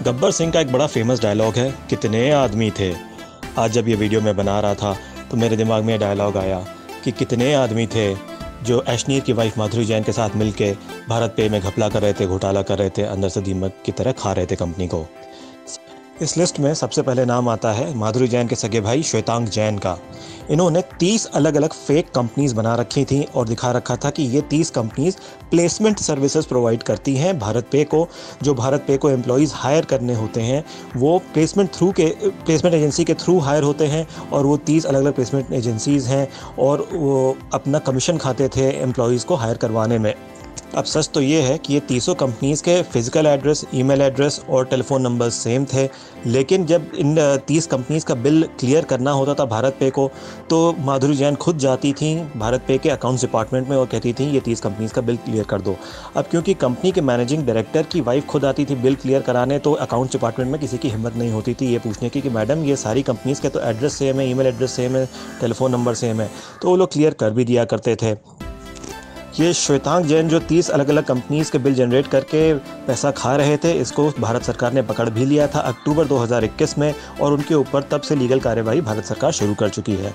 गब्बर सिंह का एक बड़ा फेमस डायलॉग है, कितने आदमी थे। आज जब ये वीडियो मैं बना रहा था तो मेरे दिमाग में ये डायलॉग आया कि कितने आदमी थे जो ऐशनीर की वाइफ माधुरी जैन के साथ मिलके भारत पे में घपला कर रहे थे, घोटाला कर रहे थे, अंदर से दीमक की तरह खा रहे थे कंपनी को। इस लिस्ट में सबसे पहले नाम आता है माधुरी जैन के सगे भाई श्वेतांग जैन का। इन्होंने 30 अलग अलग फेक कंपनीज बना रखी थी और दिखा रखा था कि ये 30 कंपनीज प्लेसमेंट सर्विसेज प्रोवाइड करती हैं भारत पे को। जो भारत पे को एम्प्लॉयज़ हायर करने होते हैं वो प्लेसमेंट एजेंसी के थ्रू हायर होते हैं और वो 30 अलग अलग प्लेसमेंट एजेंसीज़ हैं और वो अपना कमीशन खाते थे एम्प्लॉयज़ को हायर करवाने में। अब सच तो ये है कि ये 30 कंपनीज़ के फिजिकल एड्रेस, ईमेल एड्रेस और टेलीफोन नंबर सेम थे, लेकिन जब इन 30 कंपनीज़ का बिल क्लियर करना होता था भारत पे को तो माधुरी जैन खुद जाती थी भारत पे के अकाउंट्स डिपार्टमेंट में और कहती थी ये 30 कंपनीज़ का बिल क्लियर कर दो। अब क्योंकि कंपनी के मैनेजिंग डायरेक्टर की वाइफ खुद आती थी बिल क्लियर कराने, तो अकाउंट्स डिपार्टमेंट में किसी की हिम्मत नहीं होती थी ये पूछने की कि मैडम ये सारी कंपनीज़ के तो एड्रेस सेम है, ईमेल एड्रेस सेम है, टेलीफोन नंबर सेम है, तो वो लोग क्लियर कर भी दिया करते थे। ये श्वेतांग जैन जो 30 अलग अलग कंपनीज़ के बिल जनरेट करके पैसा खा रहे थे, इसको भारत सरकार ने पकड़ भी लिया था अक्टूबर 2021 में और उनके ऊपर तब से लीगल कार्यवाही भारत सरकार शुरू कर चुकी है।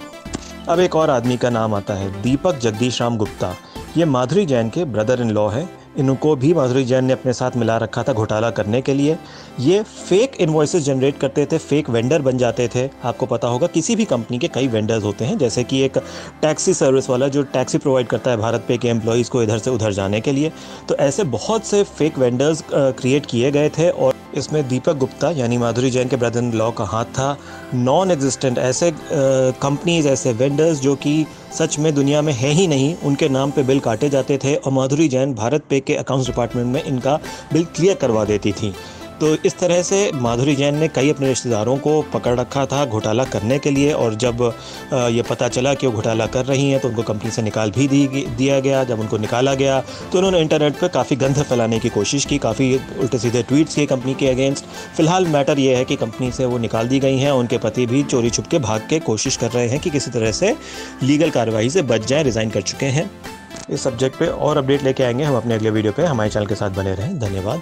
अब एक और आदमी का नाम आता है दीपक जगदीश राम गुप्ता। ये माधुरी जैन के ब्रदर इन लॉ है। इनको भी माधुरी जैन ने अपने साथ मिला रखा था घोटाला करने के लिए। ये फेक इनवॉइसेस जनरेट करते थे, फेक वेंडर बन जाते थे। आपको पता होगा किसी भी कंपनी के कई वेंडर्स होते हैं, जैसे कि एक टैक्सी सर्विस वाला जो टैक्सी प्रोवाइड करता है भारत पे के एम्प्लॉयज़ को इधर से उधर जाने के लिए। तो ऐसे बहुत से फेक वेंडर्स क्रिएट किए गए थे और इसमें दीपक गुप्ता यानी माधुरी जैन के ब्रदर इन लॉ का हाथ था। नॉन एग्जिस्टेंट ऐसे कंपनीज, ऐसे वेंडर्स जो कि सच में दुनिया में है ही नहीं, उनके नाम पे बिल काटे जाते थे और माधुरी जैन भारत पे के अकाउंट्स डिपार्टमेंट में इनका बिल क्लियर करवा देती थी। तो इस तरह से माधुरी जैन ने कई अपने रिश्तेदारों को पकड़ रखा था घोटाला करने के लिए और जब ये पता चला कि वो घोटाला कर रही हैं तो उनको कंपनी से निकाल भी दिया गया। जब उनको निकाला गया तो उन्होंने इंटरनेट पर काफ़ी गंध फैलाने की कोशिश की, काफ़ी उल्टे सीधे ट्वीट्स किए कंपनी के अगेंस्ट। फ़िलहाल मैटर ये है कि कंपनी से वो निकाल दी गई हैं। उनके पति भी चोरी छुप के भाग के कोशिश कर रहे हैं कि किसी तरह से लीगल कार्रवाई से बच जाएँ, रिज़ाइन कर चुके हैं। इस सब्जेक्ट पे और अपडेट लेके आएंगे हम अपने अगले वीडियो पे। हमारे चैनल के साथ बने रहें। धन्यवाद।